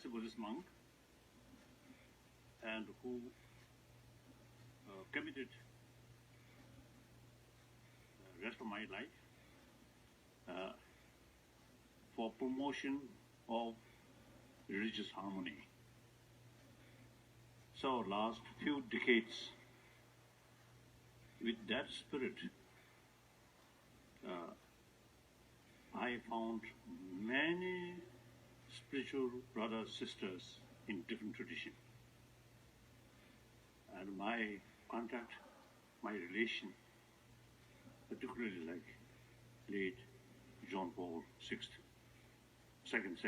as a Buddhist monk and who committed the rest of my life for promotion of religious harmony. So last few decades, with that spirit, I found many spiritual brothers, sisters in different traditions. And my contact, my relation, particularly like late John Paul VI, second,